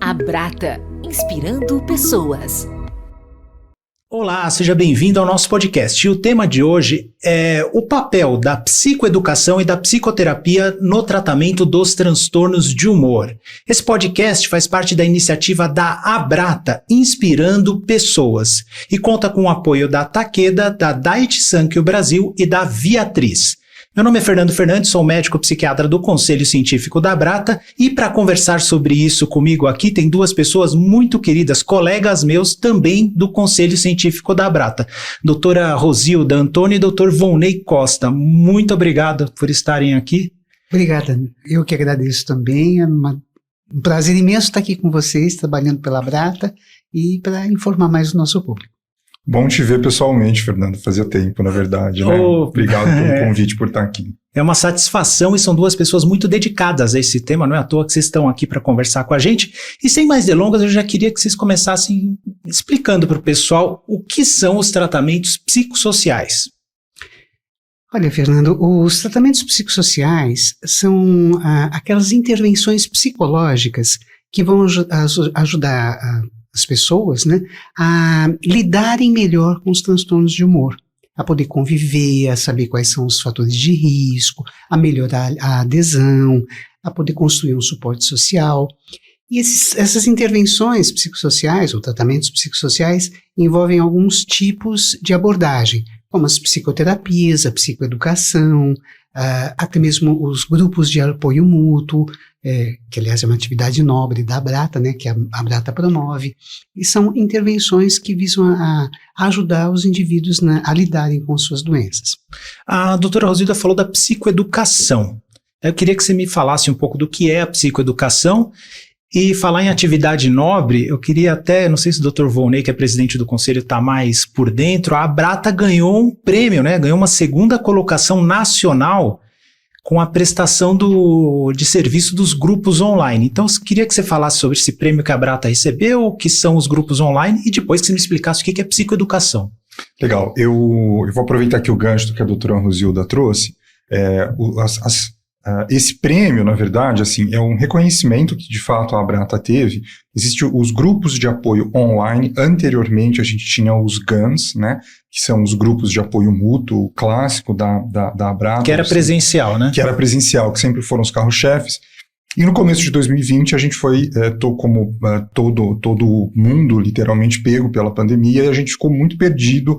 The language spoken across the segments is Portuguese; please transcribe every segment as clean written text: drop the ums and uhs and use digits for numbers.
Abrata, inspirando pessoas. Olá, seja bem-vindo ao nosso podcast. E o tema de hoje é o papel da psicoeducação e da psicoterapia no tratamento dos transtornos de humor. Esse podcast faz parte da iniciativa da Abrata, Inspirando Pessoas, e conta com o apoio da Takeda, da Daiichi Sankyo Brasil e da Viatriz. Meu nome é Fernando Fernandes, sou médico psiquiatra do Conselho Científico da Abrata e para conversar sobre isso comigo aqui tem duas pessoas muito queridas, colegas meus também do Conselho Científico da Abrata, doutora Rosilda Antônio e doutor Volney Costa. Muito obrigado por estarem aqui. Obrigada, eu que agradeço também, é um prazer imenso estar aqui com vocês, trabalhando pela Abrata e para informar mais o nosso público. Bom te ver pessoalmente, Fernando, fazia tempo, na verdade, né? Obrigado pelo convite por estar aqui. É uma satisfação e são duas pessoas muito dedicadas a esse tema, não é à toa que vocês estão aqui para conversar com a gente. E sem mais delongas, eu já queria que vocês começassem explicando para o pessoal o que são os tratamentos psicossociais. Olha, Fernando, os tratamentos psicossociais são aquelas intervenções psicológicas que vão ajudar as pessoas, né, a lidarem melhor com os transtornos de humor, a poder conviver, a saber quais são os fatores de risco, a melhorar a adesão, a poder construir um suporte social. E essas intervenções psicossociais ou tratamentos psicossociais envolvem alguns tipos de abordagem, como as psicoterapias, a psicoeducação, até mesmo os grupos de apoio mútuo, que aliás é uma atividade nobre da Abrata, né, que a Abrata promove, e são intervenções que visam a ajudar os indivíduos a lidarem com suas doenças. A doutora Rosilda falou da psicoeducação. Eu queria que você me falasse um pouco do que é a psicoeducação. E falar em atividade nobre, eu queria até, não sei se o Dr. Volney, que é presidente do conselho, está mais por dentro, a Abrata ganhou um prêmio, né? Ganhou uma segunda colocação nacional com a prestação de serviço dos grupos online. Então, eu queria que você falasse sobre esse prêmio que a Abrata recebeu, o que são os grupos online, e depois que você me explicasse o que é psicoeducação. Legal, eu vou aproveitar aqui o gancho que a doutora Rosilda trouxe. Esse prêmio, na verdade, assim, é um reconhecimento que, de fato, a Abrata teve. Existem os grupos de apoio online. Anteriormente, a gente tinha os GANs, né, que são os grupos de apoio mútuo clássico da Abrata. Que era presencial, né? Que era presencial, que sempre foram os carros-chefes. E no começo de 2020, a gente foi, como todo mundo, literalmente pego pela pandemia, e a gente ficou muito perdido.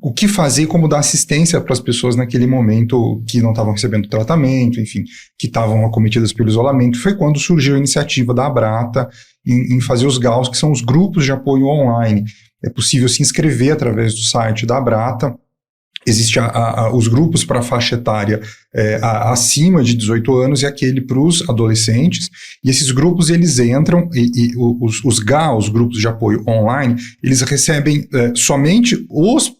O que fazer e como dar assistência para as pessoas naquele momento que não estavam recebendo tratamento, enfim, que estavam acometidas pelo isolamento. Foi quando surgiu a iniciativa da Abrata em fazer os GAUs, que são os grupos de apoio online. É possível se inscrever através do site da Abrata. Existem os grupos para faixa etária acima de 18 anos e aquele para os adolescentes. E esses grupos, eles entram, os GAUs, os grupos de apoio online, eles recebem somente os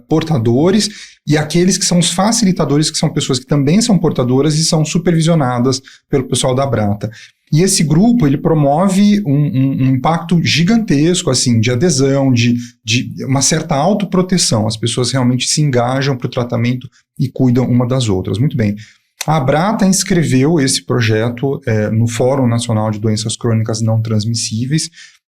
portadores e aqueles que são os facilitadores, que são pessoas que também são portadoras e são supervisionadas pelo pessoal da Abrata. E esse grupo, ele promove um impacto gigantesco, assim, de adesão, de uma certa autoproteção. As pessoas realmente se engajam para o tratamento e cuidam uma das outras. Muito bem. A Abrata inscreveu esse projeto no Fórum Nacional de Doenças Crônicas Não Transmissíveis,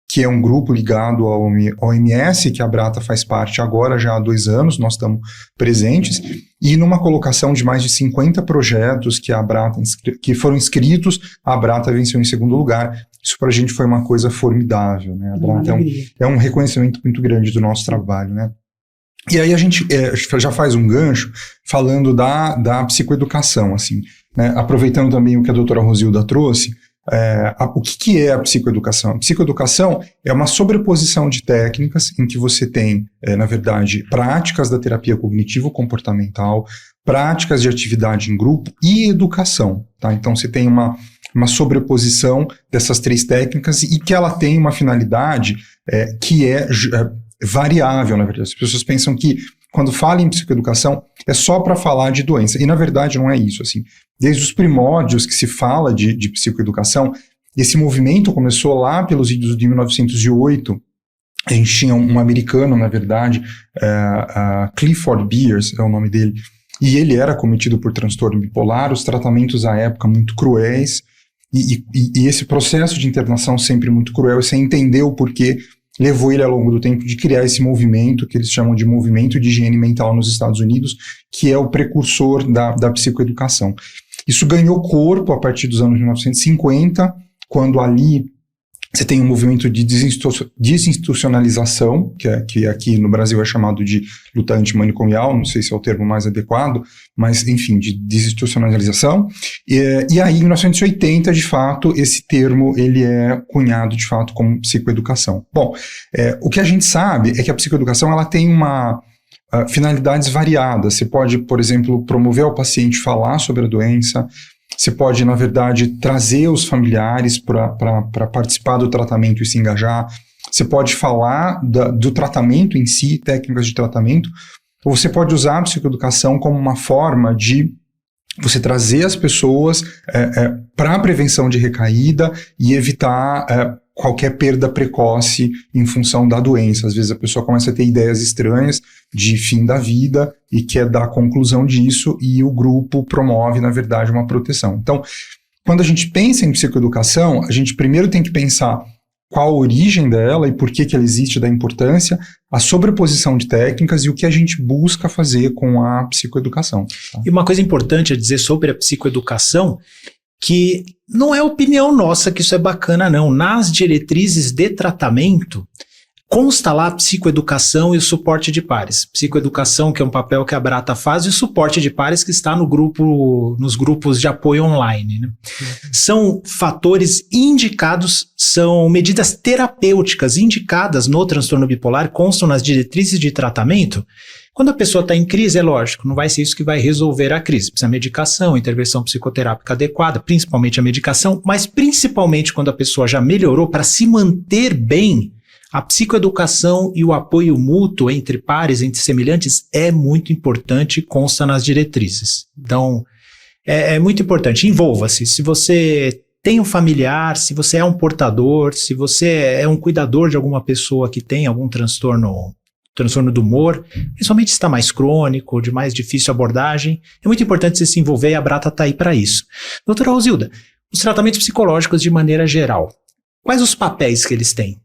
que é um grupo ligado ao OMS, que a Abrata faz parte agora já há 2 anos, nós estamos presentes, e numa colocação de mais de 50 projetos que foram inscritos, a Abrata venceu em segundo lugar. Isso para a gente foi uma coisa formidável, né? A Abrata é um reconhecimento muito grande do nosso trabalho, né? E aí a gente já faz um gancho falando da psicoeducação, assim, né? Aproveitando também o que a doutora Rosilda trouxe. O que é a psicoeducação? A psicoeducação é uma sobreposição de técnicas em que você tem, na verdade, práticas da terapia cognitivo-comportamental, práticas de atividade em grupo e educação, tá? Então você tem uma sobreposição dessas 3 técnicas e que ela tem uma finalidade que é variável, na verdade. As pessoas pensam que quando fala em psicoeducação é só para falar de doença, e na verdade não é isso, assim. Desde os primórdios que se fala de psicoeducação, esse movimento começou lá pelos idos de 1908, a gente tinha um americano, na verdade, Clifford Beers é o nome dele, e ele era cometido por transtorno bipolar, os tratamentos à época muito cruéis, E esse processo de internação sempre muito cruel, você entender o porquê, levou ele ao longo do tempo de criar esse movimento, que eles chamam de movimento de higiene mental nos Estados Unidos, que é o precursor da psicoeducação. Isso ganhou corpo a partir dos anos 1950, quando ali você tem um movimento de desinstitucionalização, que aqui no Brasil é chamado de luta antimanicomial, não sei se é o termo mais adequado, mas enfim, de desinstitucionalização. E aí, em 1980, de fato, esse termo ele é cunhado, de fato, como psicoeducação. Bom, o que a gente sabe é que a psicoeducação ela tem finalidades variadas. Você pode, por exemplo, promover ao paciente falar sobre a doença. Você pode, na verdade, trazer os familiares para participar do tratamento e se engajar. Você pode falar do tratamento em si, técnicas de tratamento. Ou você pode usar a psicoeducação como uma forma de você trazer as pessoas para a prevenção de recaída e evitar qualquer perda precoce em função da doença. Às vezes a pessoa começa a ter ideias estranhas de fim da vida e quer dar conclusão disso, e o grupo promove, na verdade, uma proteção. Então, quando a gente pensa em psicoeducação, a gente primeiro tem que pensar qual a origem dela e por que ela existe, da importância, a sobreposição de técnicas e o que a gente busca fazer com a psicoeducação. Tá? E uma coisa importante a dizer sobre a psicoeducação, que não é opinião nossa que isso é bacana, não. Nas diretrizes de tratamento, consta lá a psicoeducação e o suporte de pares. Psicoeducação, que é um papel que a Brata faz, e o suporte de pares, que está nos grupos de apoio online, né? São fatores indicados, são medidas terapêuticas indicadas no transtorno bipolar, constam nas diretrizes de tratamento. Quando a pessoa está em crise, é lógico, não vai ser isso que vai resolver a crise. Precisa medicação, intervenção psicoterápica adequada, principalmente a medicação, mas principalmente quando a pessoa já melhorou, para se manter bem, a psicoeducação e o apoio mútuo entre pares, entre semelhantes, é muito importante e consta nas diretrizes. Então, é muito importante. Envolva-se. Se você tem um familiar, se você é um portador, se você é um cuidador de alguma pessoa que tem algum transtorno do humor, principalmente se está mais crônico, de mais difícil abordagem, é muito importante você se envolver, e a Brata está aí para isso. Doutora Rosilda, os tratamentos psicológicos de maneira geral, quais os papéis que eles têm?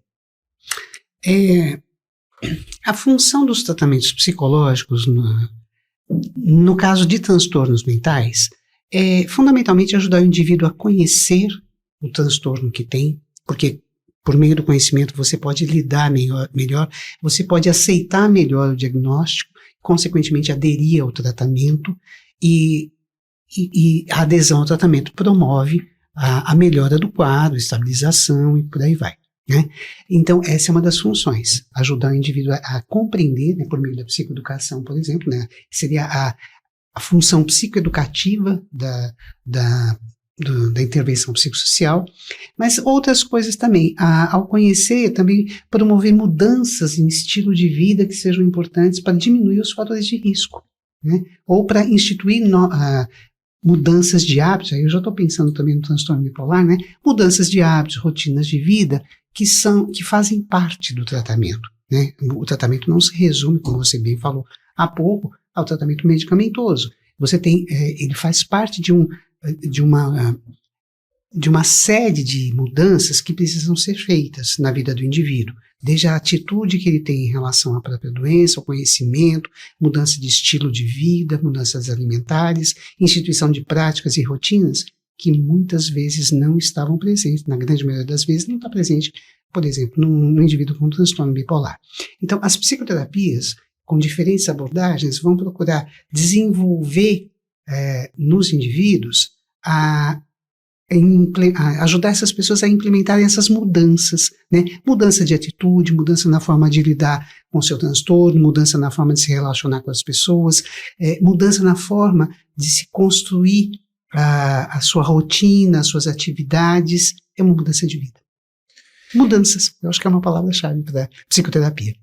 A função dos tratamentos psicológicos, no caso de transtornos mentais, é fundamentalmente ajudar o indivíduo a conhecer o transtorno que tem, porque por meio do conhecimento você pode lidar melhor, você pode aceitar melhor o diagnóstico, consequentemente aderir ao tratamento, e a adesão ao tratamento promove a melhora do quadro, estabilização e por aí vai. Né? Então, essa é uma das funções, ajudar o indivíduo a compreender, né, por meio da psicoeducação, por exemplo, né, seria a função psicoeducativa da intervenção psicossocial, mas outras coisas também, ao conhecer, também promover mudanças em estilo de vida que sejam importantes para diminuir os fatores de risco, né, ou para instituir mudanças de hábitos. Aí eu já estou pensando também no transtorno bipolar, né, mudanças de hábitos, rotinas de vida, que fazem parte do tratamento, né? O tratamento não se resume, como você bem falou há pouco, ao tratamento medicamentoso. Você tem, ele faz parte de uma série de mudanças que precisam ser feitas na vida do indivíduo, desde a atitude que ele tem em relação à própria doença, o conhecimento, mudança de estilo de vida, mudanças alimentares, instituição de práticas e rotinas que muitas vezes não estavam presentes, na grande maioria das vezes não está presente, por exemplo, no indivíduo com transtorno bipolar. Então, as psicoterapias, com diferentes abordagens, vão procurar desenvolver nos indivíduos ajudar essas pessoas a implementarem essas mudanças, né? Mudança de atitude, mudança na forma de lidar com o seu transtorno, mudança na forma de se relacionar com as pessoas, mudança na forma de se construir a sua rotina, as suas atividades. É uma mudança de vida. Mudanças, eu acho que é uma palavra-chave para psicoterapia.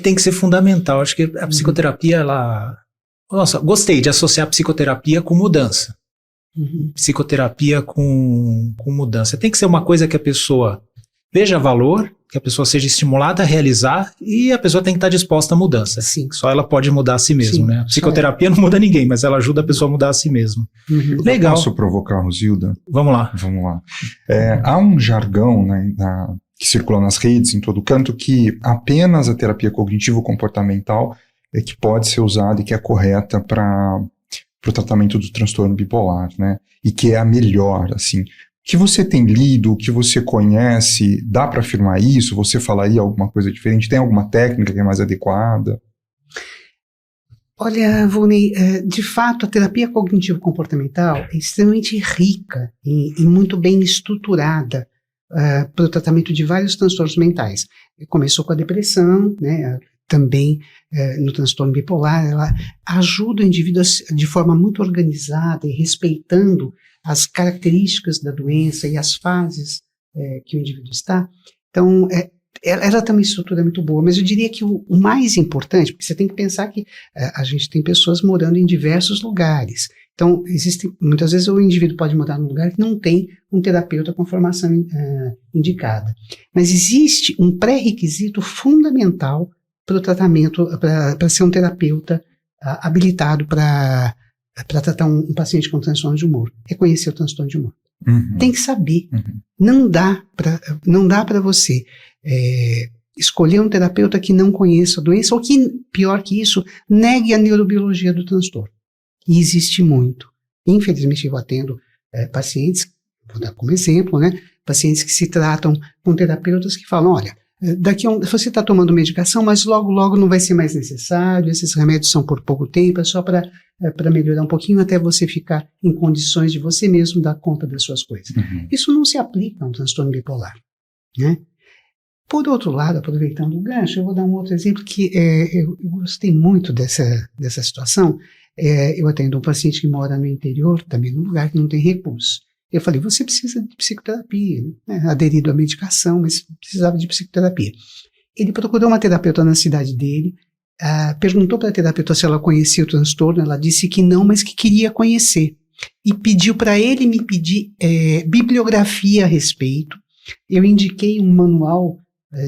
Tem que ser fundamental. Acho que a psicoterapia, Nossa, gostei de associar a psicoterapia com mudança. Psicoterapia com mudança. Tem que ser uma coisa que a pessoa veja valor, que a pessoa seja estimulada a realizar e a pessoa tem que estar disposta à mudança. Sim. Só ela pode mudar a si mesma, Sim, né? A psicoterapia não muda ninguém, mas ela ajuda a pessoa a mudar a si mesma. Uhum. Legal. Posso provocar, Rosilda? Vamos lá. Vamos lá. Há um jargão, né, que circula nas redes, em todo canto, que apenas a terapia cognitivo-comportamental é que pode ser usada e que é correta para o tratamento do transtorno bipolar, né? E que é a melhor, assim. O que você tem lido, o que você conhece, dá para afirmar isso? Você falaria alguma coisa diferente? Tem alguma técnica que é mais adequada? Olha, Volney, de fato, a terapia cognitivo-comportamental é extremamente rica e muito bem estruturada para o tratamento de vários transtornos mentais. Começou com a depressão, né? Também no transtorno bipolar, ela ajuda o indivíduo de forma muito organizada e respeitando as características da doença e as fases que o indivíduo está. Então, ela tem uma estrutura muito boa, mas eu diria que o mais importante, porque você tem que pensar que a gente tem pessoas morando em diversos lugares. Então, muitas vezes o indivíduo pode morar num lugar que não tem um terapeuta com formação indicada. Mas existe um pré-requisito fundamental para o tratamento, para ser um terapeuta habilitado para tratar um paciente com transtorno de humor. É conhecer o transtorno de humor. Uhum. Tem que saber. Uhum. Não dá para você escolher um terapeuta que não conheça a doença ou que, pior que isso, negue a neurobiologia do transtorno. E existe muito. Infelizmente, eu atendo pacientes, vou dar como exemplo, né? Pacientes que se tratam com terapeutas que falam, olha, você está tomando medicação, mas logo não vai ser mais necessário, esses remédios são por pouco tempo, é só para melhorar um pouquinho até você ficar em condições de você mesmo dar conta das suas coisas. Uhum. Isso não se aplica a um transtorno bipolar, né? Por outro lado, aproveitando o gancho, eu vou dar um outro exemplo que eu gostei muito dessa situação. Eu atendo um paciente que mora no interior, também num lugar que não tem recursos. Eu falei, você precisa de psicoterapia, né? Aderido à medicação, mas precisava de psicoterapia. Ele procurou uma terapeuta na cidade dele, perguntou para a terapeuta se ela conhecia o transtorno, ela disse que não, mas que queria conhecer. E pediu para ele me pedir bibliografia a respeito. Eu indiquei um manual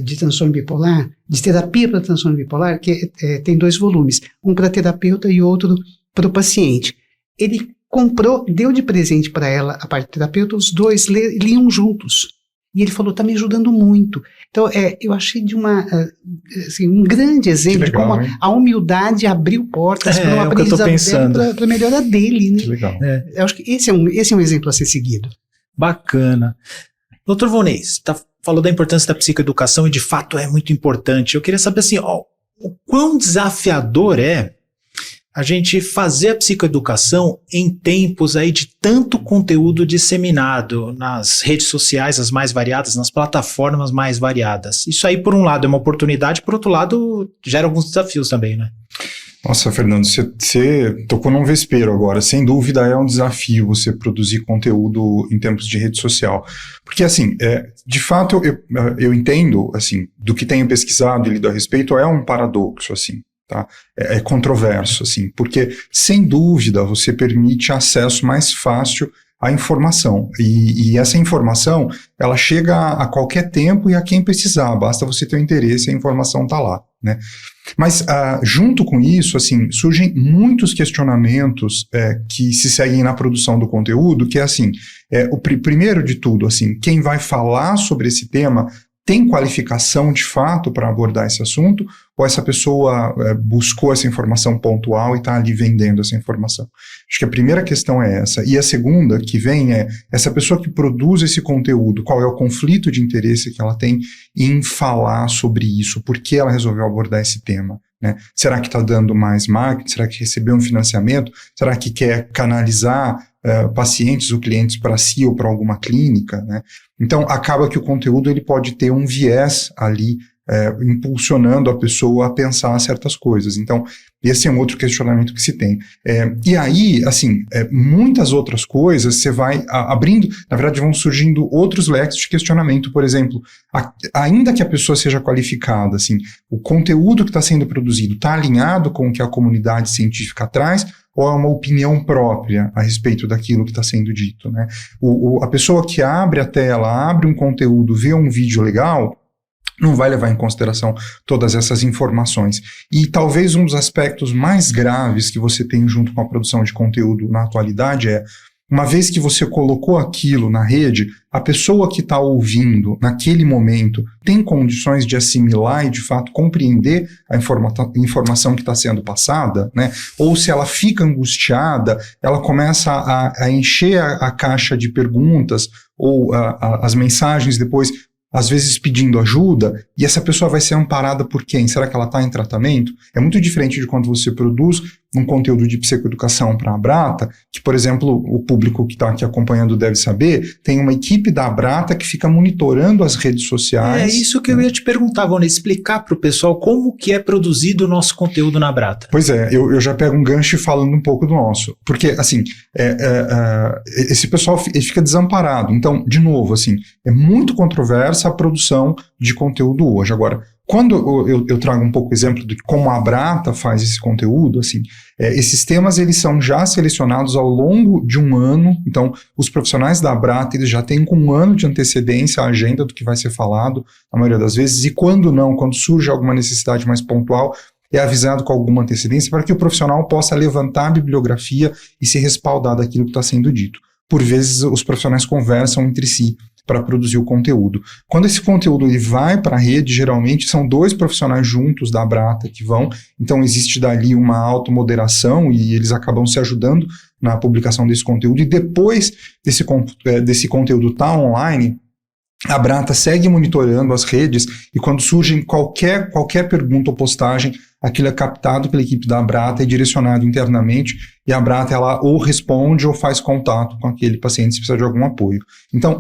de transtorno bipolar, de terapia para transtorno bipolar, que tem 2 volumes, um para terapeuta e outro para o paciente. Ele comprou, deu de presente para ela a parte do terapeuta, os 2 liam juntos. E ele falou, está me ajudando muito. Então, eu achei de um grande exemplo de como a humildade abriu portas para um aprendizado para a melhora dele. Né? Que legal. Eu acho que esse é um exemplo a ser seguido. Bacana. Dr. Volney, falou da importância da psicoeducação e de fato é muito importante. Eu queria saber assim, o quão desafiador é a gente fazer a psicoeducação em tempos aí de tanto conteúdo disseminado nas redes sociais, as mais variadas, nas plataformas mais variadas. Isso aí, por um lado, é uma oportunidade, por outro lado, gera alguns desafios também, né? Nossa, Fernando, você tocou num vespeiro agora. Sem dúvida é um desafio você produzir conteúdo em tempos de rede social. Porque, assim, de fato, eu entendo, assim, do que tenho pesquisado e lido a respeito, é um paradoxo, assim. Tá? É controverso, assim, porque, sem dúvida, você permite acesso mais fácil à informação, e essa informação, ela chega a qualquer tempo e a quem precisar, basta você ter o interesse e a informação está lá, né? Mas, junto com isso, assim, surgem muitos questionamentos que se seguem na produção do conteúdo, que é assim, primeiro de tudo, assim, quem vai falar sobre esse tema tem qualificação de fato para abordar esse assunto, ou essa pessoa buscou essa informação pontual e está ali vendendo essa informação? Acho que a primeira questão é essa. E a segunda que vem é essa pessoa que produz esse conteúdo, qual é o conflito de interesse que ela tem em falar sobre isso, por que ela resolveu abordar esse tema? Né? Será que está dando mais marketing? Será que recebeu um financiamento? Será que quer canalizar pacientes ou clientes para si ou para alguma clínica? Né? Então, acaba que o conteúdo ele pode ter um viés ali, impulsionando a pessoa a pensar certas coisas. Então, esse é um outro questionamento que se tem. E aí, assim, muitas outras coisas você vai abrindo, na verdade vão surgindo outros leques de questionamento, por exemplo, ainda que a pessoa seja qualificada, assim, o conteúdo que está sendo produzido está alinhado com o que a comunidade científica traz, ou é uma opinião própria a respeito daquilo que está sendo dito, né? A pessoa que abre a tela, abre um conteúdo, vê um vídeo legal, não vai levar em consideração todas essas informações. E talvez um dos aspectos mais graves que você tem junto com a produção de conteúdo na atualidade é, uma vez que você colocou aquilo na rede, a pessoa que está ouvindo naquele momento tem condições de assimilar e de fato compreender a informação que está sendo passada, né? Ou se ela fica angustiada, ela começa a encher a caixa de perguntas ou as mensagens depois, às vezes pedindo ajuda, e essa pessoa vai ser amparada por quem? Será que ela está em tratamento? É muito diferente de quando você produz um conteúdo de psicoeducação para a Abrata, que, por exemplo, o público que está aqui acompanhando deve saber, tem uma equipe da Abrata que fica monitorando as redes sociais. É isso que eu ia te perguntar, Vona, explicar para o pessoal como que é produzido o nosso conteúdo na Abrata. Pois é, eu já pego um gancho falando um pouco do nosso, porque, assim, esse pessoal ele fica desamparado. Então, de novo, assim, é muito controversa a produção de conteúdo hoje. Agora, quando eu trago um pouco o exemplo de como a Abrata faz esse conteúdo, assim, esses temas eles são já selecionados ao longo de um ano. Então, os profissionais da Abrata eles já têm com um ano de antecedência a agenda do que vai ser falado, na maioria das vezes, e quando não, quando surge alguma necessidade mais pontual, é avisado com alguma antecedência para que o profissional possa levantar a bibliografia e se respaldar daquilo que está sendo dito. Por vezes, os profissionais conversam entre si para produzir o conteúdo. Quando esse conteúdo ele vai para a rede, geralmente são 2 profissionais juntos da Abrata que vão, então existe dali uma automoderação e eles acabam se ajudando na publicação desse conteúdo, e depois desse conteúdo estar online, a Abrata segue monitorando as redes, e quando surge qualquer pergunta ou postagem, aquilo é captado pela equipe da Abrata e direcionado internamente, e a Abrata ela ou responde ou faz contato com aquele paciente se precisar de algum apoio. Então,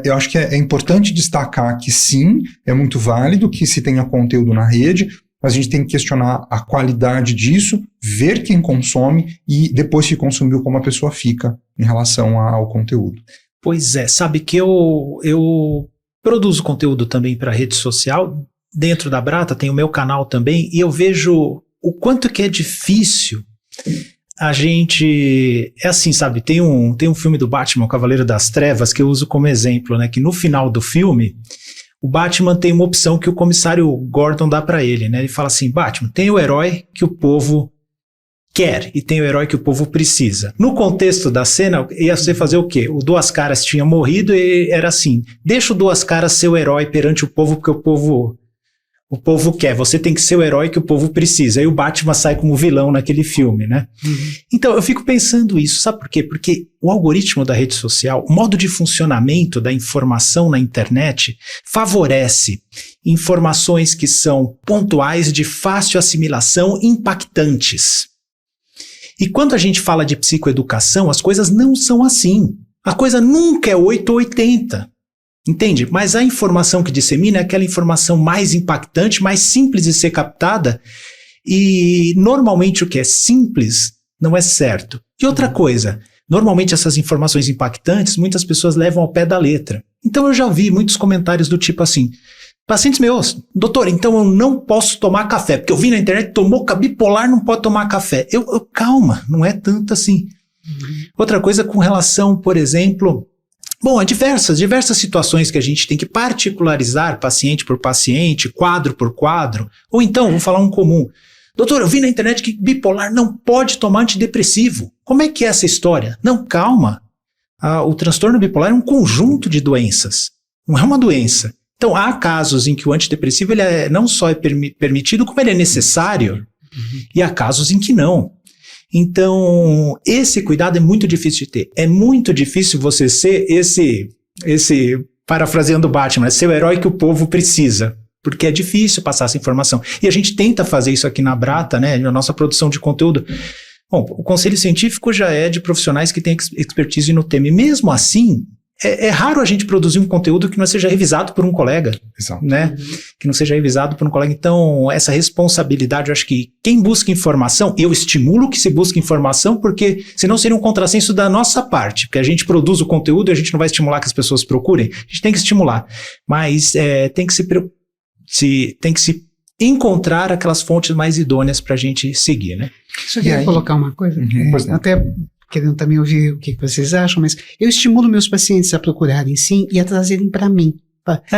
eu acho que é importante destacar que sim, é muito válido que se tenha conteúdo na rede, mas a gente tem que questionar a qualidade disso, ver quem consome e depois que consumiu como a pessoa fica em relação ao conteúdo. Pois é, sabe que eu produzo conteúdo também para rede social, dentro da Abrata tem o meu canal também, e eu vejo o quanto que é difícil a gente... É assim, sabe, tem um filme do Batman, o Cavaleiro das Trevas, que eu uso como exemplo, né, que no final do filme, o Batman tem uma opção que o comissário Gordon dá para ele, né, ele fala assim, Batman, tem o herói que o povo quer e tem o herói que o povo precisa. No contexto da cena, ia você fazer o quê? O Duas Caras tinha morrido e era assim, deixa o Duas Caras ser o herói perante o povo, porque o povo quer, você tem que ser o herói que o povo precisa. Aí o Batman sai como vilão naquele filme, né? Uhum. Então eu fico pensando isso, sabe por quê? Porque o algoritmo da rede social, o modo de funcionamento da informação na internet favorece informações que são pontuais, de fácil assimilação, impactantes. E quando a gente fala de psicoeducação, as coisas não são assim. A coisa nunca é 8 ou 80. Entende? Mas a informação que dissemina é aquela informação mais impactante, mais simples de ser captada, e normalmente o que é simples não é certo. E outra coisa, normalmente essas informações impactantes, muitas pessoas levam ao pé da letra. Então eu já vi muitos comentários do tipo assim, pacientes meus, doutor, então eu não posso tomar café, porque eu vi na internet, tomou bipolar, não pode tomar café. Calma, não é tanto assim. Outra coisa com relação, por exemplo... Bom, há diversas situações que a gente tem que particularizar paciente por paciente, quadro por quadro. Ou então, vou falar um comum. Doutor, eu vi na internet que bipolar não pode tomar antidepressivo. Como é que é essa história? Não, calma. O transtorno bipolar é um conjunto de doenças. Não é uma doença. Então, há casos em que o antidepressivo ele não só é permitido, como ele é necessário. E há casos em que não. Então, esse cuidado é muito difícil de ter. É muito difícil você ser esse parafraseando o Batman, ser o herói que o povo precisa, porque é difícil passar essa informação. E a gente tenta fazer isso aqui na Abrata, né, na nossa produção de conteúdo. Bom, o conselho científico já é de profissionais que têm expertise no tema. E mesmo assim, é raro a gente produzir um conteúdo que não seja revisado por um colega. Exato. Né? Que não seja revisado por um colega. Então, essa responsabilidade, eu acho que quem busca informação, eu estimulo que se busque informação, porque senão seria um contrassenso da nossa parte, porque a gente produz o conteúdo e a gente não vai estimular que as pessoas procurem. A gente tem que estimular, mas tem que se encontrar aquelas fontes mais idôneas para a gente seguir, né? Só queria colocar uma coisa, até querendo também ouvir o que vocês acham, mas eu estimulo meus pacientes a procurarem sim e a trazerem para mim.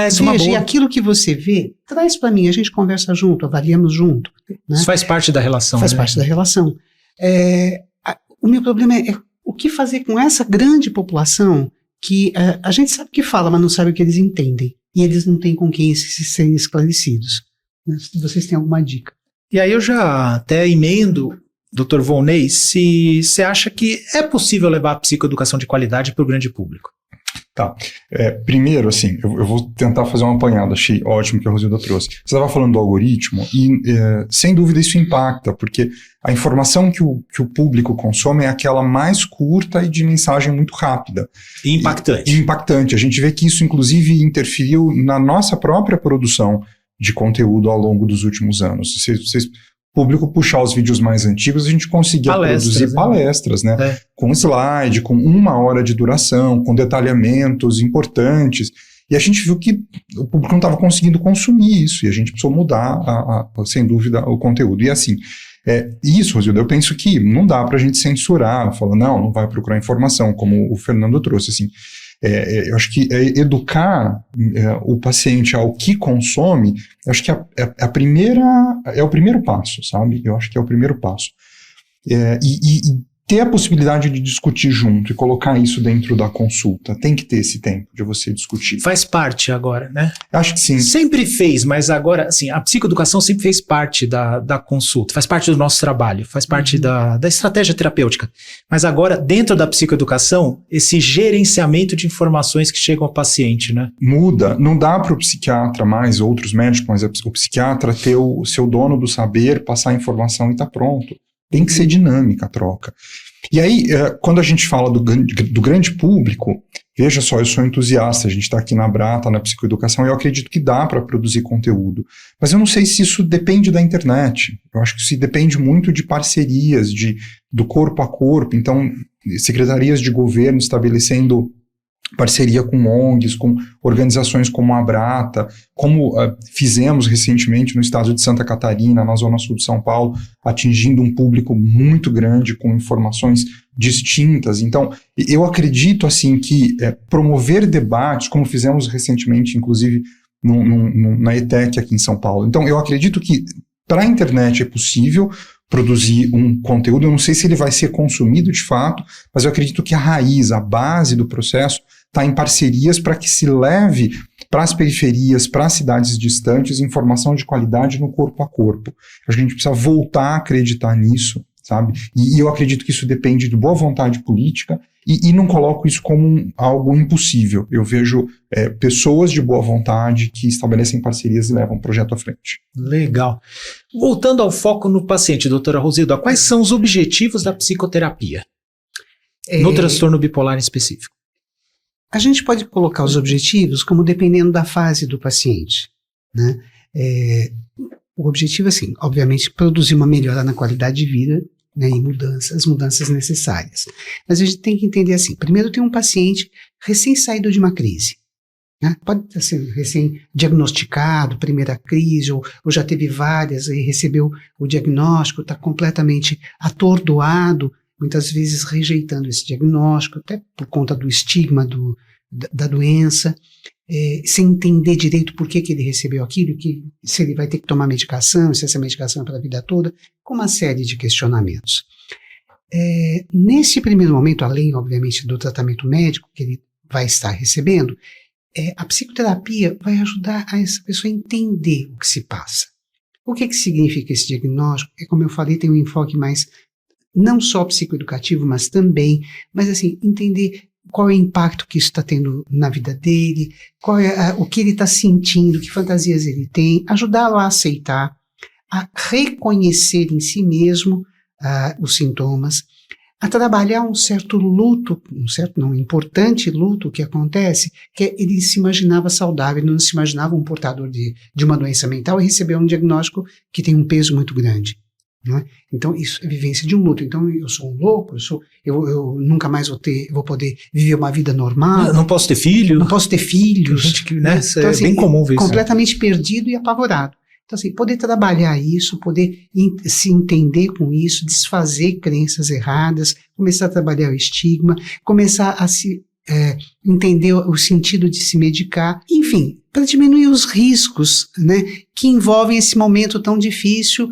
Isso é uma Veja, e boa. aquilo que você vê, traz para mim, a gente conversa junto, avaliamos junto. Né? Isso faz parte da relação. Faz né? parte da relação. O meu problema é o que fazer com essa grande população que a gente sabe o que fala, mas não sabe o que eles entendem. E eles não têm com quem serem esclarecidos. Vocês têm alguma dica? E aí eu já até emendo, Dr. Volney, se você acha que é possível levar a psicoeducação de qualidade para o grande público. Tá. Primeiro, assim, eu vou tentar fazer uma apanhada. Achei ótimo que a Rosilda trouxe. Você estava falando do algoritmo e, sem dúvida, isso impacta, porque a informação que o público consome é aquela mais curta e de mensagem muito rápida. E impactante. Impactante. A gente vê que isso, inclusive, interferiu na nossa própria produção de conteúdo ao longo dos últimos anos. Se o público puxar os vídeos mais antigos, a gente conseguia produzir palestras, né? Com slide, com 1 hora de duração, com detalhamentos importantes. E a gente viu que o público não estava conseguindo consumir isso, e a gente precisou mudar, sem dúvida, o conteúdo. E assim, isso, Rosilda, eu penso que não dá para a gente censurar, falar, não vai procurar informação, como o Fernando trouxe, assim. Eu acho que educar o paciente ao que consome, eu acho que é o primeiro passo, sabe? Eu acho que é o primeiro passo. E ter a possibilidade de discutir junto e colocar isso dentro da consulta, tem que ter esse tempo de você discutir. Faz parte agora, né? Acho que sim. Sempre fez, mas agora, assim, a psicoeducação sempre fez parte da consulta, faz parte do nosso trabalho, faz parte da estratégia terapêutica. Mas agora, dentro da psicoeducação, esse gerenciamento de informações que chegam ao paciente, né? Muda. Não dá para o psiquiatra mais, outros médicos, mas o psiquiatra ter o seu dono do saber, passar a informação e tá pronto. Tem que ser dinâmica a troca. E aí, quando a gente fala do grande público, veja só, eu sou entusiasta, a gente está aqui na Brata, na psicoeducação, e eu acredito que dá para produzir conteúdo. Mas eu não sei se isso depende da internet. Eu acho que isso depende muito de parcerias, do corpo a corpo. Então, secretarias de governo estabelecendo parceria com ONGs, com organizações como a Brata, como fizemos recentemente no estado de Santa Catarina, na zona sul de São Paulo, atingindo um público muito grande com informações distintas. Então, eu acredito assim que promover debates, como fizemos recentemente, inclusive na ETEC aqui em São Paulo. Então, eu acredito que para a internet é possível produzir um conteúdo, eu não sei se ele vai ser consumido de fato, mas eu acredito que a raiz, a base do processo está em parcerias para que se leve para as periferias, para as cidades distantes, informação de qualidade no corpo a corpo. A gente precisa voltar a acreditar nisso, sabe? E eu acredito que isso depende de boa vontade política e não coloco isso como algo impossível. Eu vejo pessoas de boa vontade que estabelecem parcerias e levam o projeto à frente. Legal. Voltando ao foco no paciente, doutora Rosilda, quais são os objetivos da psicoterapia? No transtorno bipolar em específico. A gente pode colocar os objetivos como dependendo da fase do paciente, né? O objetivo, assim, obviamente, produzir uma melhora na qualidade de vida, né, e as mudanças necessárias. Mas a gente tem que entender assim, primeiro tem um paciente recém-saído de uma crise, né? Pode ser recém-diagnosticado, primeira crise, ou já teve várias e recebeu o diagnóstico, está completamente atordoado, muitas vezes rejeitando esse diagnóstico, até por conta do estigma da doença, sem entender direito por que ele recebeu aquilo, se ele vai ter que tomar medicação, se essa medicação é para a vida toda, com uma série de questionamentos. Nesse primeiro momento, além, obviamente, do tratamento médico que ele vai estar recebendo, a psicoterapia vai ajudar essa pessoa a entender o que se passa. O que significa esse diagnóstico? Como eu falei, tem um enfoque mais não só psicoeducativo, mas também, mas assim, entender qual é o impacto que isso está tendo na vida dele, qual é o que ele está sentindo, que fantasias ele tem, ajudá-lo a aceitar, a reconhecer em si mesmo os sintomas, a trabalhar um certo luto, importante luto que acontece, que ele se imaginava saudável, não se imaginava um portador de uma doença mental e recebeu um diagnóstico que tem um peso muito grande. Não é? Então isso é vivência de um luto. Então eu sou um louco, eu nunca mais vou poder viver uma vida normal. Não posso ter filho. Não posso ter filhos. Né? Então, assim, bem comum ver isso. Completamente perdido e apavorado. Então assim, poder trabalhar isso, poder se entender com isso, desfazer crenças erradas, começar a trabalhar o estigma, começar a se entender o sentido de se medicar, enfim, para diminuir os riscos, né, que envolvem esse momento tão difícil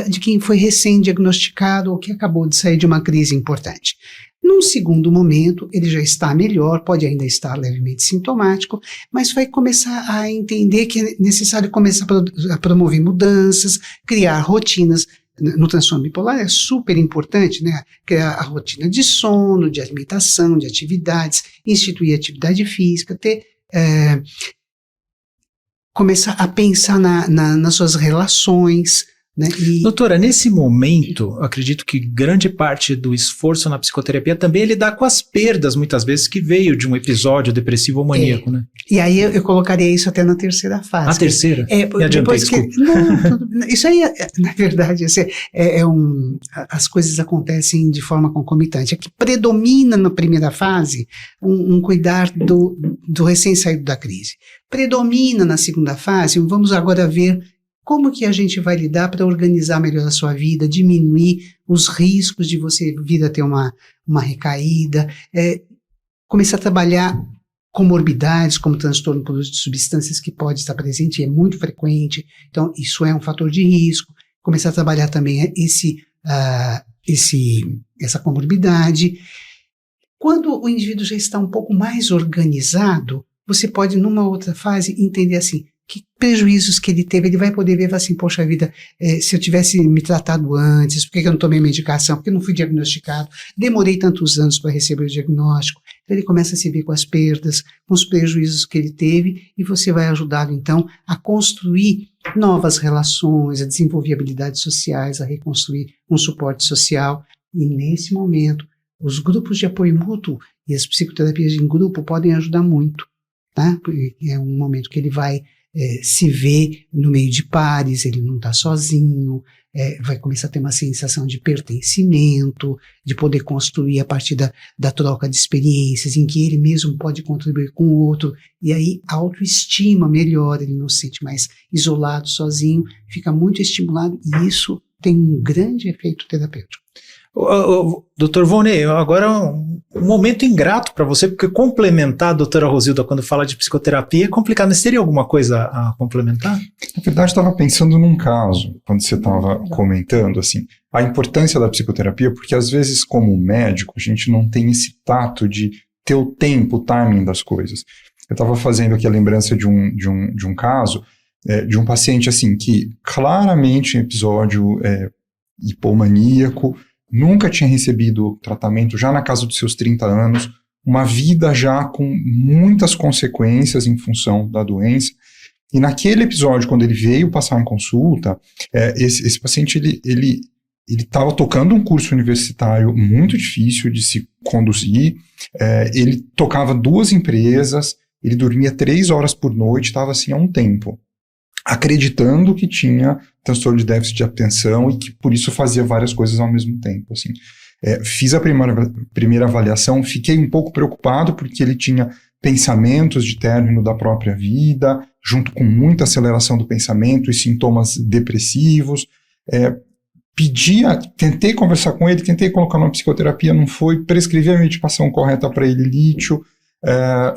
de quem foi recém-diagnosticado ou que acabou de sair de uma crise importante. Num segundo momento, ele já está melhor, pode ainda estar levemente sintomático, mas vai começar a entender que é necessário começar a promover mudanças, criar rotinas. No transtorno bipolar é super importante, né? Criar a rotina de sono, de alimentação, de atividades, instituir atividade física, começar a pensar nas suas relações, né? Doutora, nesse momento, acredito que grande parte do esforço na psicoterapia também é lidar com as perdas, muitas vezes, que veio de um episódio depressivo ou maníaco, né? E aí eu colocaria isso até na terceira fase. A terceira? Me adiantei, desculpa. Isso aí, na verdade, as coisas acontecem de forma concomitante. É que predomina na primeira fase um cuidar do recém-saído da crise. Predomina na segunda fase, vamos agora ver como que a gente vai lidar para organizar melhor a sua vida, diminuir os riscos de você vir a ter uma recaída, começar a trabalhar comorbidades, como transtorno por uso de substâncias que pode estar presente e é muito frequente, então isso é um fator de risco. Começar a trabalhar também essa comorbidade. Quando o indivíduo já está um pouco mais organizado, você pode, numa outra fase, entender assim, que prejuízos que ele teve, ele vai poder ver assim, poxa vida, se eu tivesse me tratado antes, por que eu não tomei medicação, por que eu não fui diagnosticado, demorei tantos anos para receber o diagnóstico. Então ele começa a se ver com as perdas, com os prejuízos que ele teve, e você vai ajudá-lo então a construir novas relações, a desenvolver habilidades sociais, a reconstruir um suporte social, e nesse momento os grupos de apoio mútuo e as psicoterapias em grupo podem ajudar muito, tá? Porque é um momento que ele vai se vê no meio de pares, ele não está sozinho, vai começar a ter uma sensação de pertencimento, de poder construir a partir da troca de experiências, em que ele mesmo pode contribuir com o outro, e aí a autoestima melhora, ele não se sente mais isolado, sozinho, fica muito estimulado, e isso tem um grande efeito terapêutico. Doutor Volney, agora é um momento ingrato para você, porque complementar a doutora Rosilda quando fala de psicoterapia é complicado, mas teria alguma coisa a complementar? Na verdade, estava pensando num caso, quando você estava comentando, assim, a importância da psicoterapia, porque às vezes, como médico, a gente não tem esse tato de ter o tempo, o timing das coisas. Eu estava fazendo aqui a lembrança de um caso, de um paciente, assim, que claramente em episódio hipomaníaco, nunca tinha recebido tratamento, já na casa dos seus 30 anos, uma vida já com muitas consequências em função da doença. E naquele episódio, quando ele veio passar em consulta, esse paciente, ele estava tocando um curso universitário muito difícil de se conduzir, ele tocava 2 empresas, ele dormia 3 horas por noite, estava assim há um tempo, acreditando que tinha transtorno de déficit de atenção e que por isso fazia várias coisas ao mesmo tempo, assim. Fiz a primeira avaliação, fiquei um pouco preocupado porque ele tinha pensamentos de término da própria vida, junto com muita aceleração do pensamento e sintomas depressivos. Tentei conversar com ele, tentei colocar numa psicoterapia, não foi, prescrevi a medicação correta para ele, lítio,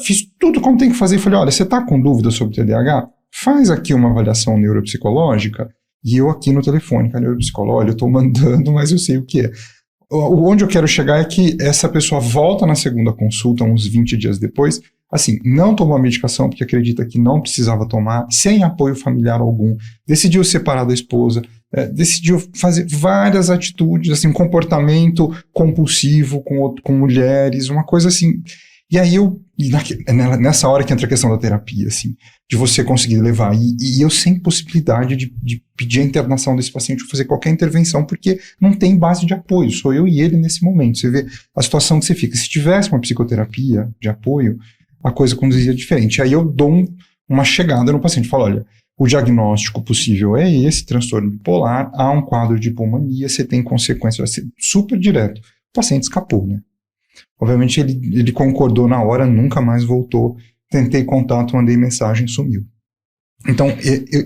fiz tudo como tem que fazer, falei, olha, você está com dúvida sobre TDAH? Faz aqui uma avaliação neuropsicológica, e eu aqui no telefone, com a neuropsicóloga, eu estou mandando, mas eu sei o que é. Onde eu quero chegar é que essa pessoa volta na segunda consulta, uns 20 dias depois, assim, não tomou a medicação porque acredita que não precisava tomar, sem apoio familiar algum, decidiu separar da esposa, decidiu fazer várias atitudes, assim, um comportamento compulsivo com mulheres, uma coisa assim. E aí nessa hora que entra a questão da terapia, assim, de você conseguir levar, e eu sem possibilidade de pedir a internação desse paciente, fazer qualquer intervenção, porque não tem base de apoio, sou eu e ele nesse momento. Você vê a situação que você fica. Se tivesse uma psicoterapia de apoio, a coisa conduzia diferente. Aí eu dou uma chegada no paciente, falo, olha, o diagnóstico possível é esse, transtorno bipolar, há um quadro de hipomania, você tem consequências, vai ser super direto. O paciente escapou, né? Obviamente ele concordou na hora, nunca mais voltou. Tentei contato, mandei mensagem, sumiu. Então,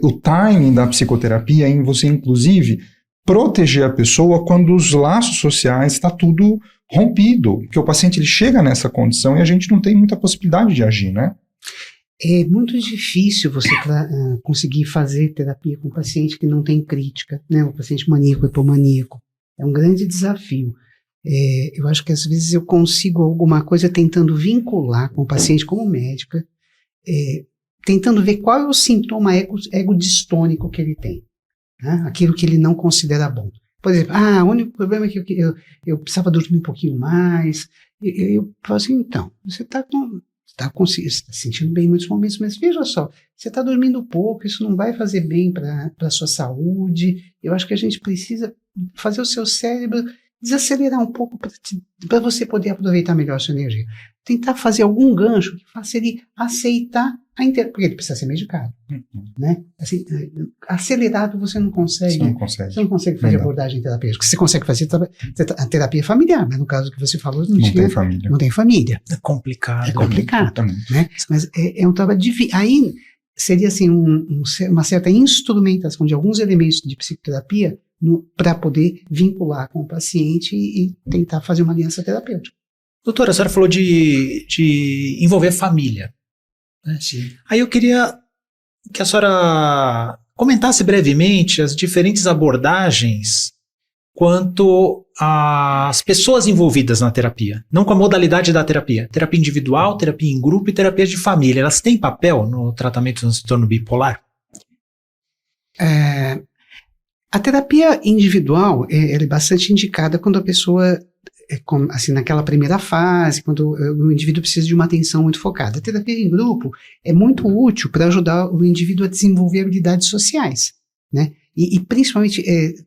o timing da psicoterapia é em você, inclusive, proteger a pessoa quando os laços sociais está tudo rompido, porque o paciente ele chega nessa condição e a gente não tem muita possibilidade de agir, né? É muito difícil você conseguir fazer terapia com um paciente que não tem crítica, né? O paciente maníaco, hipomaníaco. É um grande desafio. Eu acho que às vezes eu consigo alguma coisa tentando vincular com o paciente como médica, tentando ver qual é o sintoma egodistônico que ele tem, né? Aquilo que ele não considera bom. Por exemplo, o único problema é que eu precisava dormir um pouquinho mais. Eu falo assim, então, você está se sentindo bem em muitos momentos, mas veja só, você está dormindo pouco, isso não vai fazer bem para a sua saúde. Eu acho que a gente precisa fazer o seu cérebro desacelerar um pouco para você poder aproveitar melhor a sua energia. Tentar fazer algum gancho que faça ele aceitar porque ele precisa ser medicado, né? Assim, acelerado você não consegue. Você não consegue fazer abordagem terapêutica. Você consegue fazer a terapia familiar, mas no caso que você falou, não tem família. Não tem família. É complicado. É complicado, né? Mas é um trabalho difícil. Aí seria assim uma certa instrumentação de alguns elementos de psicoterapia para poder vincular com o paciente e tentar fazer uma aliança terapêutica. Doutora, a senhora falou de envolver família, né? Sim. Aí eu queria que a senhora comentasse brevemente as diferentes abordagens quanto às pessoas envolvidas na terapia, não com a modalidade da terapia. Terapia individual, terapia em grupo e terapia de família. Elas têm papel no tratamento do transtorno bipolar? A terapia individual ela é bastante indicada quando a pessoa, assim, naquela primeira fase, quando o indivíduo precisa de uma atenção muito focada. A terapia em grupo é muito útil para ajudar o indivíduo a desenvolver habilidades sociais, né? E principalmente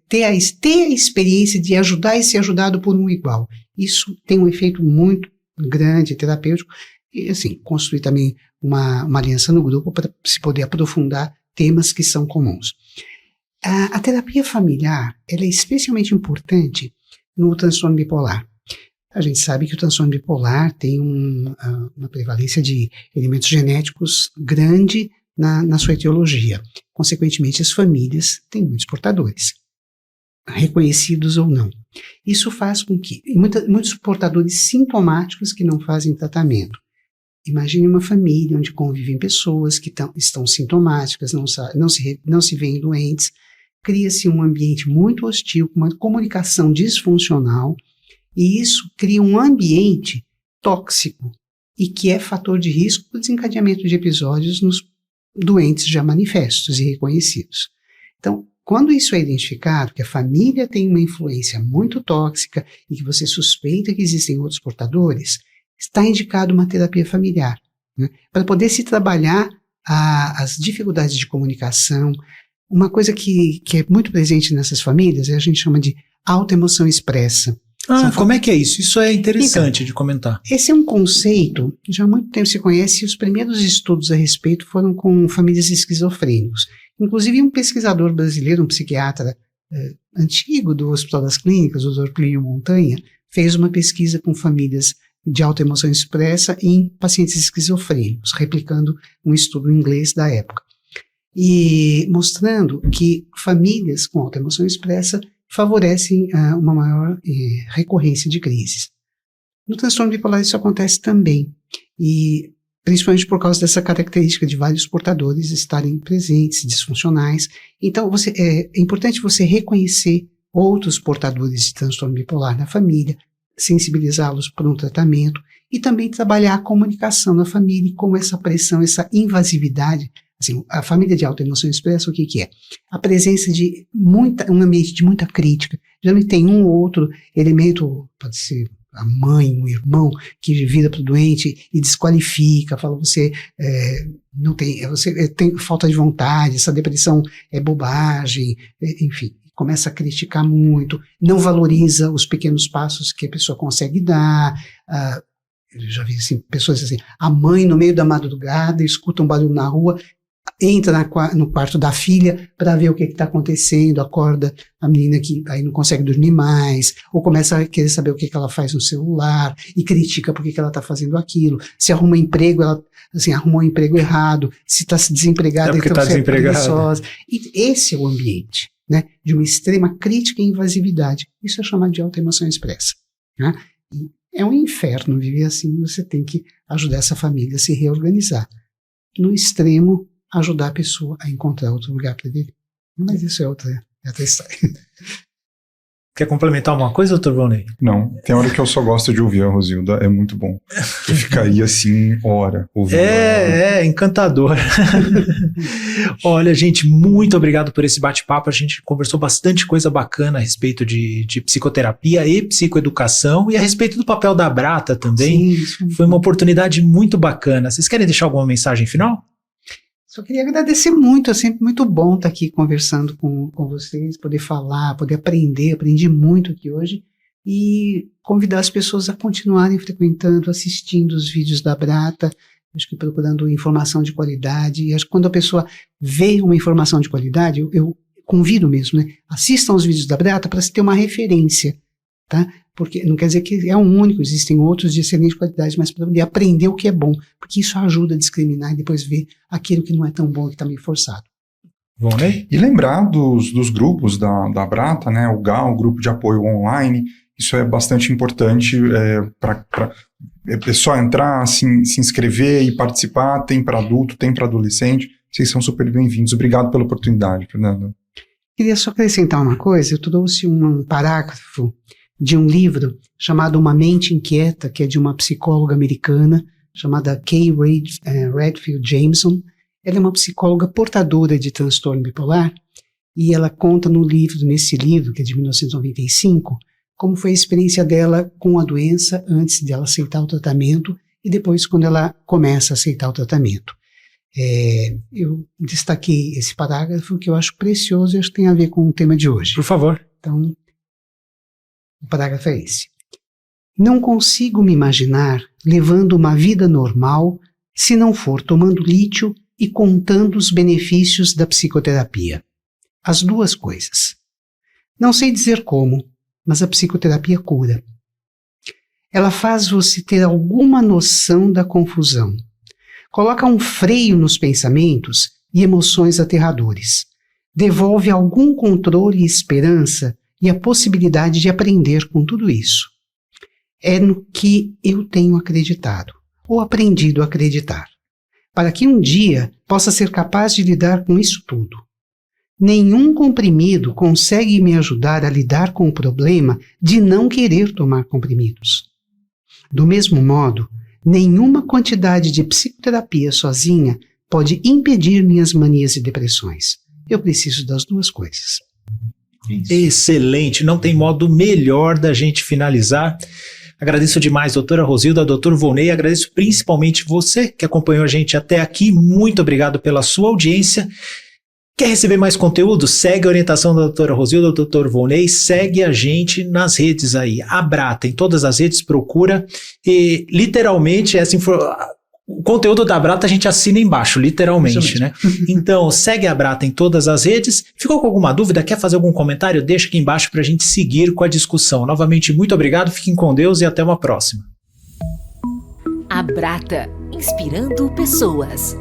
ter a experiência de ajudar e ser ajudado por um igual. Isso tem um efeito muito grande, terapêutico, e assim, construir também uma aliança no grupo para se poder aprofundar temas que são comuns. A terapia familiar ela é especialmente importante no transtorno bipolar. A gente sabe que o transtorno bipolar tem uma prevalência de elementos genéticos grande na sua etiologia. Consequentemente, as famílias têm muitos portadores, reconhecidos ou não. Isso faz com que muitos portadores sintomáticos que não fazem tratamento. Imagine uma família onde convivem pessoas que estão sintomáticas, não se veem doentes. Cria-se um ambiente muito hostil, com uma comunicação disfuncional, e isso cria um ambiente tóxico e que é fator de risco para o desencadeamento de episódios nos doentes já manifestos e reconhecidos. Então, quando isso é identificado, que a família tem uma influência muito tóxica e que você suspeita que existem outros portadores, está indicado uma terapia familiar, né, para poder se trabalhar as dificuldades de comunicação. Uma coisa que é muito presente nessas famílias, a gente chama de autoemoção expressa. Como é que é isso? Isso é interessante de comentar. Esse é um conceito que já há muito tempo se conhece, e os primeiros estudos a respeito foram com famílias esquizofrênicos. Inclusive um pesquisador brasileiro, um psiquiatra antigo do Hospital das Clínicas, o Dr. Plínio Montanha, fez uma pesquisa com famílias de autoemoção expressa em pacientes esquizofrênicos, replicando um estudo em inglês da época. E mostrando que famílias com autoemoção expressa favorecem uma maior recorrência de crises. No transtorno bipolar isso acontece também, e principalmente por causa dessa característica de vários portadores estarem presentes, disfuncionais. Então é importante você reconhecer outros portadores de transtorno bipolar na família, sensibilizá-los para um tratamento e também trabalhar a comunicação na família, como essa pressão, essa invasividade. Assim, a família de autoemoção expressa, o que é? A presença de um ambiente de muita crítica. Geralmente tem um ou outro elemento, pode ser a mãe, um irmão, que vira para o doente e desqualifica, fala você tem falta de vontade, essa depressão é bobagem, enfim, começa a criticar muito, não valoriza os pequenos passos que a pessoa consegue dar. Eu já vi assim, pessoas assim, a mãe no meio da madrugada escuta um barulho na rua, entra no quarto da filha para ver o que está acontecendo, acorda a menina que aí não consegue dormir mais, ou começa a querer saber o que ela faz no celular e critica por que ela está fazendo aquilo. Se arruma emprego, ela assim, arrumou um emprego errado, se está desempregada, então você é preguiçosa. E esse é o ambiente, né, de uma extrema crítica e invasividade. Isso é chamado de autoemoção expressa, né? E é um inferno viver assim, você tem que ajudar essa família a se reorganizar. No extremo, ajudar a pessoa a encontrar outro lugar para viver. Mas isso é outra história. Quer complementar alguma coisa, doutor Volney? Não, tem hora que eu só gosto de ouvir a Rosilda, é muito bom. Eu ficaria assim, hora, ouvindo. Encantador. Olha, gente, muito obrigado por esse bate-papo. A gente conversou bastante coisa bacana a respeito de psicoterapia e psicoeducação e a respeito do papel da Abrata também. Sim. Foi uma oportunidade muito bacana. Vocês querem deixar alguma mensagem final? Só queria agradecer muito, é sempre muito bom estar aqui conversando com vocês, poder falar, poder aprender, aprendi muito aqui hoje, e convidar as pessoas a continuarem frequentando, assistindo os vídeos da Abrata, acho que procurando informação de qualidade, e acho que quando a pessoa vê uma informação de qualidade, eu convido mesmo, né? Assistam os vídeos da Abrata para se ter uma referência, tá? Porque não quer dizer que é um único, existem outros de excelente qualidade, mas para poder aprender o que é bom, porque isso ajuda a discriminar e depois ver aquilo que não é tão bom, que está meio forçado. Volney? E lembrar dos grupos da Abrata, né, o GAL, o Grupo de Apoio Online, isso é bastante importante, é só entrar, se inscrever e participar, tem para adulto, tem para adolescente, vocês são super bem-vindos. Obrigado pela oportunidade, Fernando. Queria só acrescentar uma coisa, eu trouxe um parágrafo de um livro chamado Uma Mente Inquieta, que é de uma psicóloga americana chamada Kay Redfield Jameson. Ela é uma psicóloga portadora de transtorno bipolar e ela conta nesse livro, que é de 1995, como foi a experiência dela com a doença antes de ela aceitar o tratamento e depois quando ela começa a aceitar o tratamento. Eu destaquei esse parágrafo que eu acho precioso e acho que tem a ver com o tema de hoje. Por favor. Então, o parágrafo é esse. Não consigo me imaginar levando uma vida normal se não for tomando lítio e contando os benefícios da psicoterapia. As duas coisas. Não sei dizer como, mas a psicoterapia cura. Ela faz você ter alguma noção da confusão. Coloca um freio nos pensamentos e emoções aterradores. Devolve algum controle e esperança e a possibilidade de aprender com tudo isso. É no que eu tenho acreditado, ou aprendido a acreditar, para que um dia possa ser capaz de lidar com isso tudo. Nenhum comprimido consegue me ajudar a lidar com o problema de não querer tomar comprimidos. Do mesmo modo, nenhuma quantidade de psicoterapia sozinha pode impedir minhas manias e depressões. Eu preciso das duas coisas. Isso. Excelente, não tem modo melhor da gente finalizar. Agradeço demais, doutora Rosilda, doutor Volney, agradeço principalmente você que acompanhou a gente até aqui, muito obrigado pela sua audiência. Quer receber mais conteúdo? Segue a orientação da doutora Rosilda, do doutor Volney, segue a gente nas redes aí, Abrata, em todas as redes, procura, e literalmente o conteúdo da Abrata a gente assina embaixo, literalmente, né? Então, segue a Abrata em todas as redes. Ficou com alguma dúvida? Quer fazer algum comentário? Deixa aqui embaixo para a gente seguir com a discussão. Novamente, muito obrigado, fiquem com Deus e até uma próxima. Abrata, inspirando pessoas.